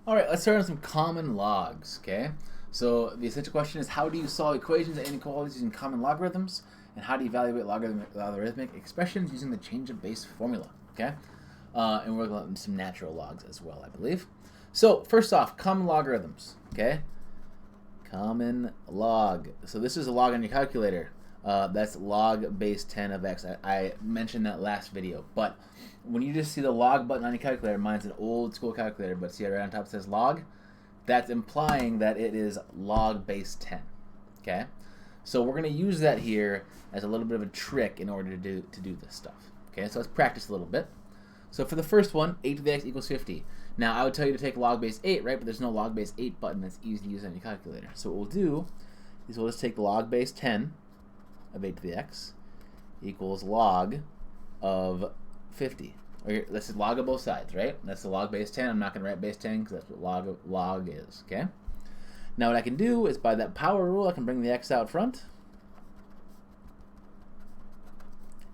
All right, let's start on some common logs, okay? So the essential question is, how do you solve equations and inequalities using common logarithms? And how do you evaluate logarithmic expressions using the change of base formula, okay? And we're going to some natural logs as well, I believe. So first off, common logarithms, okay? Common log. So this is a log on your calculator. That's log base 10 of x. I mentioned that last video, but when you just see the log button on your calculator, mine's an old school calculator, but see right on top it says log? That's implying that it is log base 10, okay? So we're going to use that here as a little bit of a trick in order to do this stuff, okay? So let's practice a little bit. So for the first one, 8 to the x equals 50. Now I would tell you to take log base 8, right? But there's no log base 8 button that's easy to use on your calculator. So what we'll do is we'll just take log base 10 of 8 to the x equals log of 50. Or this is log of both sides, right? That's the log base 10. I'm not going to write base 10 because that's what log is, okay? Now what I can do is by that power rule, I can bring the x out front.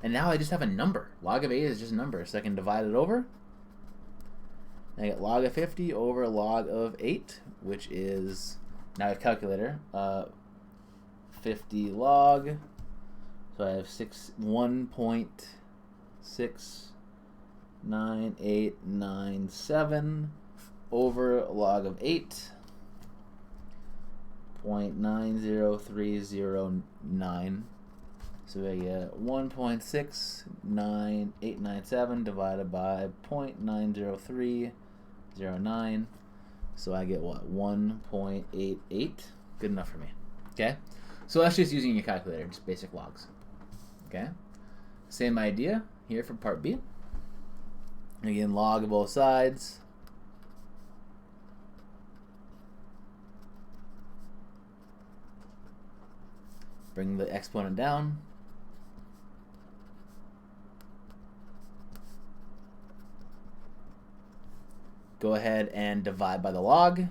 And now I just have a number. Log of 8 is just a number, so I can divide it over. And I get log of 50 over log of 8, which is, now I have calculator, 50 log. So I have 1.69897 over log of 8, 0.90309. So I get 1.69897 divided by 0.90309. So I get what? 1.88. Good enough for me. Okay? So that's just using your calculator, just basic logs. Okay? Same idea here for part B. Again, log of both sides. Bring the exponent down. Go ahead and divide by the log.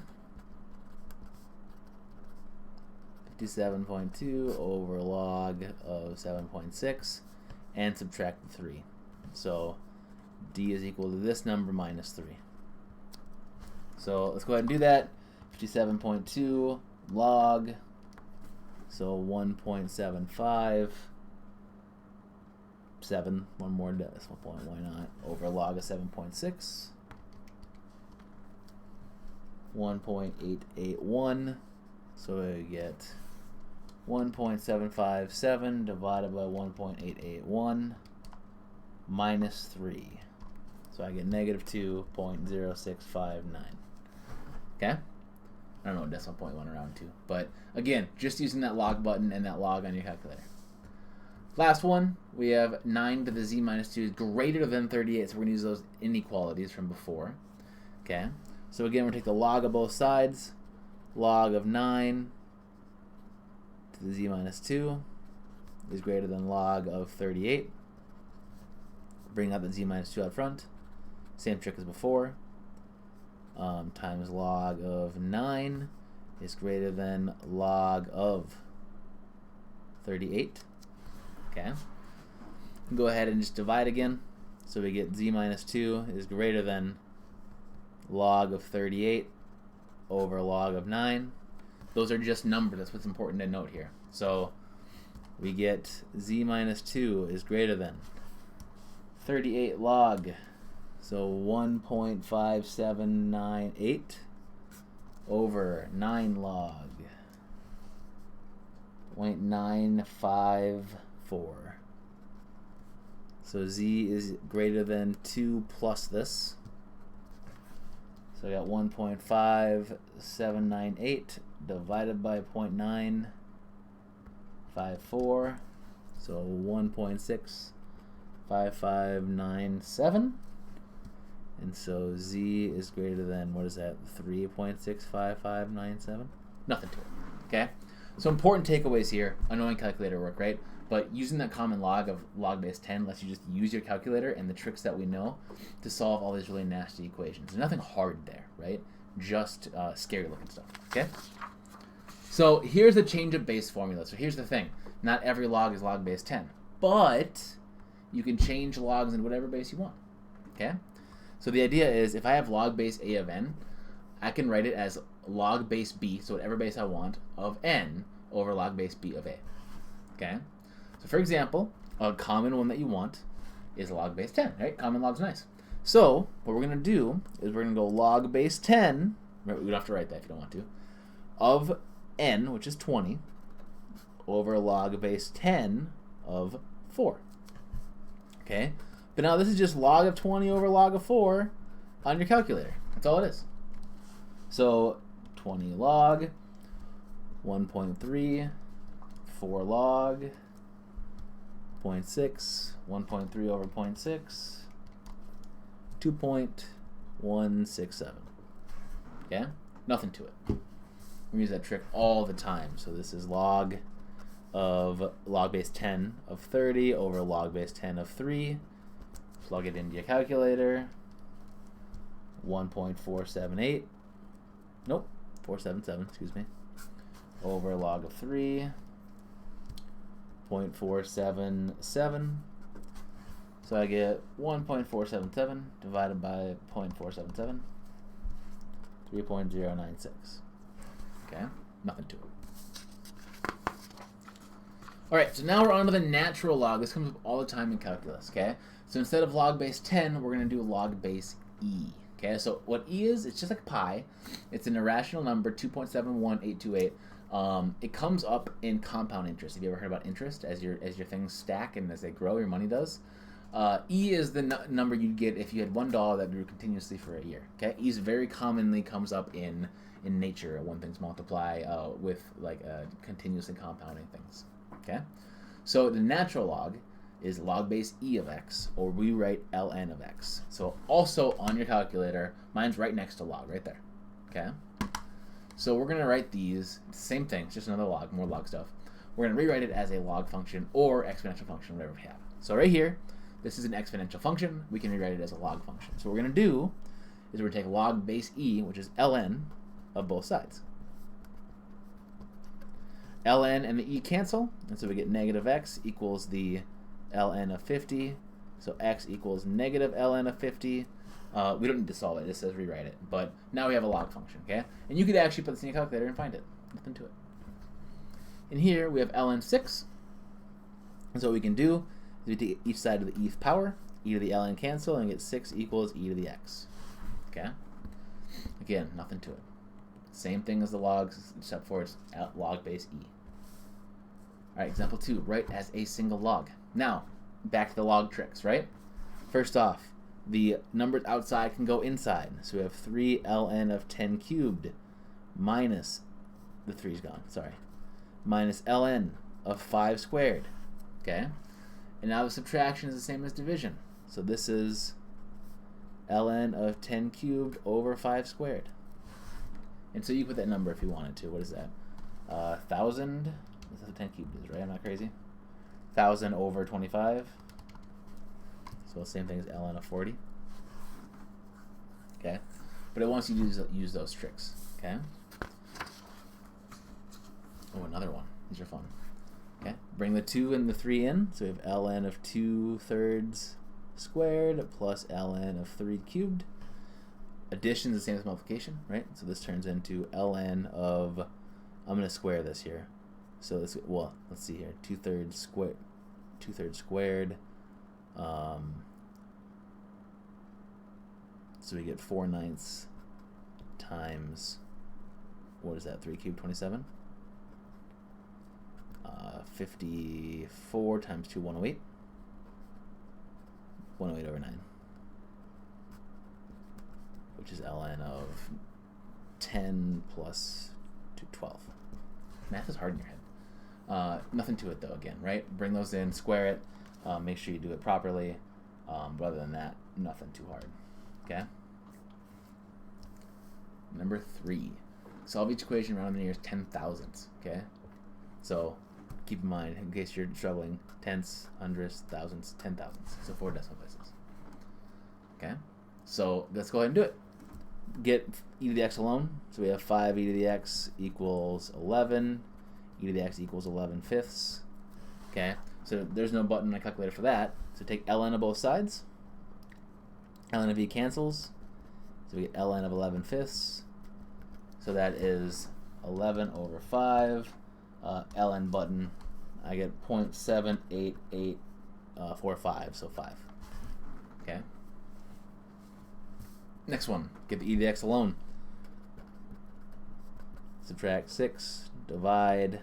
57.2 over log of 7.6 and subtract the 3. So d is equal to this number minus 3. So let's go ahead and do that. 57.2 log, so 1.75, 7, one more decimal point, why not, over log of 7.6, 1.881, so we get 1.757 divided by 1.881 minus 3. So I get negative 2.0659. Okay? I don't know what decimal point went around to. But again, just using that log button and that log on your calculator. Last one, we have 9 to the z minus 2 is greater than 38. So we're going to use those inequalities from before. Okay? So again, we're going to take the log of both sides. Log of 9 to the z minus 2 is greater than log of 38. Bring out the z minus 2 out front. Same trick as before. Times log of 9 is greater than log of 38. Okay. Go ahead and just divide again. So we get z minus 2 is greater than log of 38 over log of 9. Those are just numbers. That's what's important to note here. So we get z minus 2 is greater than 38 log, so 1.5798 over 9 log, 0.954. So z is greater than 2 plus this. So I got 1.5798 divided by 0.954. So 1.65597. And so z is greater than, what is that, 3.65597? Nothing to it. Okay? So important takeaways here. Annoying calculator work, right? But using that common log of log base 10 lets you just use your calculator and the tricks that we know to solve all these really nasty equations. There's nothing hard there, right? Just scary looking stuff, okay? So here's the change of base formula. So here's the thing. Not every log is log base 10, but you can change logs in whatever base you want, okay? So the idea is if I have log base a of n, I can write it as log base b, so whatever base I want, of n over log base b of a. Okay? So for example, a common one that you want is log base 10, right? Common log's nice. So what we're going to do is we're going to go log base 10, right, we don't have to write that if you don't want to, of n, which is 20, over log base 10 of 4. Okay? But now this is just log of 20 over log of 4 on your calculator. That's all it is. So 20 log, 1.3, 4 log, 0.6, 1.3 over 0.6, 2.167. Okay? Nothing to it. We use that trick all the time. So this is log of log base 10 of 30 over log base 10 of 3. Plug it into your calculator. 1.478. Nope. 477, excuse me. Over log of 3. 0.477. So I get 1.477 divided by 0.477. 3.096. Okay? Nothing to it. Alright, so now we're on to the natural log. This comes up all the time in calculus, okay? So instead of log base 10, we're going to do log base e. Okay, so what e is, it's just like pi. It's an irrational number, 2.71828. It comes up in compound interest. Have you ever heard about interest as your things stack and as they grow, your money does? E is the number you'd get if you had $1 that grew continuously for a year. Okay, E very commonly comes up in nature when things multiply with like continuously compounding things. Okay, so the natural log is log base e of x, or we write ln of x. So also on your calculator, mine's right next to log, right there. Okay, so we're gonna write these same thing, it's just another log, more log stuff. We're gonna rewrite it as a log function or exponential function, whatever we have. So right here, this is an exponential function. We can rewrite it as a log function. So what we're gonna do is we're gonna take log base e, which is ln of both sides. Ln and the e cancel, and so we get negative x equals the ln of 50. So x equals negative ln of 50. We don't need to solve it. It just says rewrite it. But now we have a log function, okay? And you could actually put this in your calculator and find it. Nothing to it. In here, we have ln 6. And so what we can do is we take each side of the e power, e to the ln cancel, and get 6 equals e to the x. Okay? Again, nothing to it. Same thing as the logs, except for it's log base e. Alright, example 2. Write as a single log. Now, back to the log tricks, right? First off, the numbers outside can go inside. So we have 3 ln of 10 cubed minus, the 3's gone, sorry, minus ln of 5 squared. Okay? And now the subtraction is the same as division. So this is ln of 10 cubed over 5 squared. And so you put that number if you wanted to. What is that? 1,000. This is what 10 cubed is, right? I'm not crazy. 1,000 over 25. So the same thing as ln of 40. Okay? But it wants you to use those tricks. Okay? Oh, another one. These are fun. Okay? Bring the 2 and the 3 in. So we have ln of 2/3 squared plus ln of 3 cubed. Addition is the same as multiplication, right? So this turns into ln of, I'm going to square this here. So this, well, let's see here. 2/3 squared. 2/3 squared. So we get 4/9 times, what is that? 3 cubed, 27. 54 times 2, 108. 108 over 9. Which is ln of 10 plus 12. Math is hard in your head. Nothing to it though, again, right? Bring those in, square it, make sure you do it properly. But other than that, nothing too hard. Okay? Number 3. Solve each equation around the nearest 10,000ths. Okay? So keep in mind, in case you're struggling, tenths, hundredths, thousandths, 10,000ths. So 4 decimal places. Okay? So let's go ahead and do it. Get e to the x alone. So we have 5 e to the x equals 11. E to the x equals 11/5. Okay? So there's no button on my calculator for that. So take ln of both sides. ln of e cancels. So we get ln of 11/5 So that is 11 over 5. ln button, I get 0.78845, so 5. Okay. Next one, get the e to the x alone. Subtract 6, divide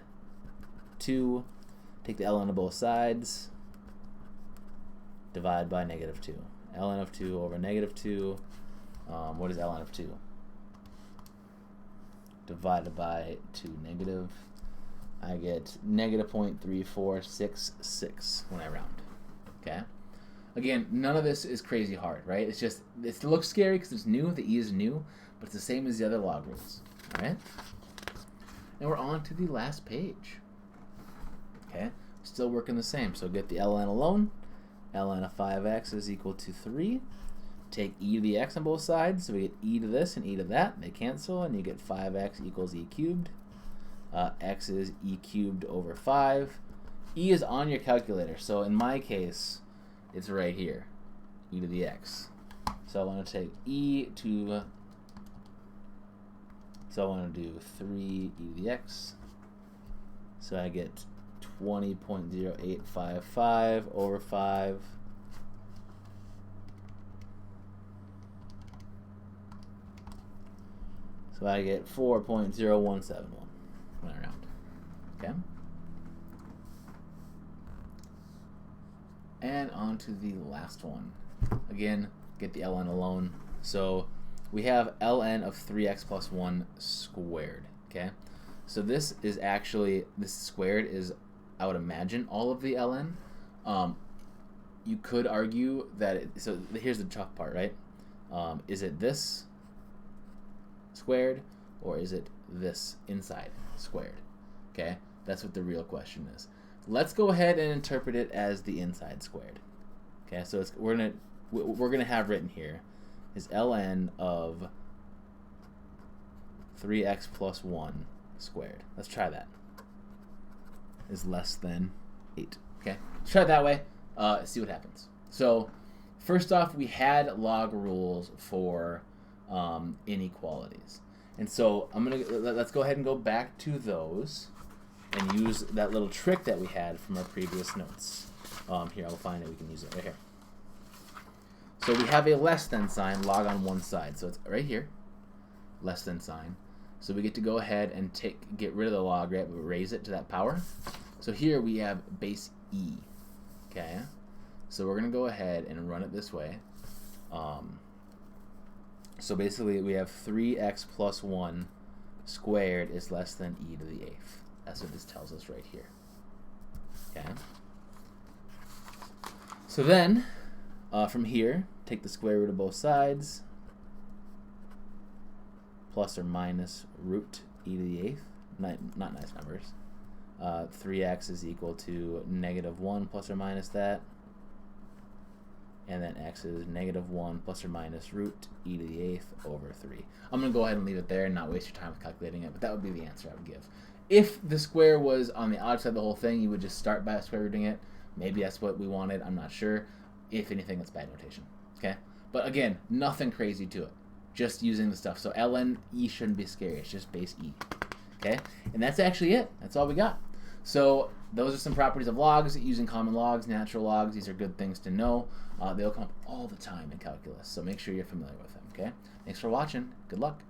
2, take the ln of both sides, divide by negative 2. ln of 2 over negative 2. What is ln of 2? Divided by 2 negative. I get negative 0.3466 when I round. Okay? Again, none of this is crazy hard, right? It's just, it looks scary because it's new, the e is new, but it's the same as the other log rules. Alright? And we're on to the last page. Okay? Still working the same. So get the ln alone. ln of 5x is equal to 3. Take e to the x on both sides, so we get e to this and e to that. They cancel, and you get 5x equals e cubed. X is e cubed over 5. E is on your calculator, so in my case, it's right here, e to the x. So I want to take e to, so I want to do 3 e to the x. So I get 20.0855 over 5. So I get 4.0171 when I round. Okay? And on to the last one. Again, get the ln alone. So we have ln of 3x plus 1 squared. Okay? So this is actually, this squared is, I would imagine, all of the ln. You could argue that, so here's the tough part, right? Is it this squared, or is it this inside squared? Okay, that's what the real question is. Let's go ahead and interpret it as the inside squared. Okay, so it's, we're gonna have written here is ln of 3x plus 1 squared. Let's try that. Is less than 8. Okay, let's try it that way. See what happens. So first off, we had log rules for inequalities, and so let's go ahead and go back to those and use that little trick that we had from our previous notes. Here, I'll find it. We can use it right here. So we have a less than sign, log on one side, so it's right here, less than sign. So we get to go ahead and get rid of the log, right, but raise it to that power. So here we have base e. Okay, so we're gonna go ahead and run it this way. So basically we have 3x plus 1 squared is less than e to the 8th. That's what this tells us right here. Okay. So then, from here, take the square root of both sides, plus or minus root e to the 8th. Not nice numbers. 3x is equal to negative 1 plus or minus that. And then x is negative 1 plus or minus root e to the 8th over 3. I'm going to go ahead and leave it there and not waste your time with calculating it, but that would be the answer I would give. If the square was on the outside of the whole thing, you would just start by square rooting it. Maybe that's what we wanted. I'm not sure. If anything, it's bad notation. Okay? But again, nothing crazy to it. Just using the stuff. So ln e shouldn't be scary. It's just base e. Okay? And that's actually it. That's all we got. So those are some properties of logs. Using common logs, natural logs, these are good things to know. They'll come up all the time in calculus. So make sure you're familiar with them. Okay? Thanks for watching. Good luck.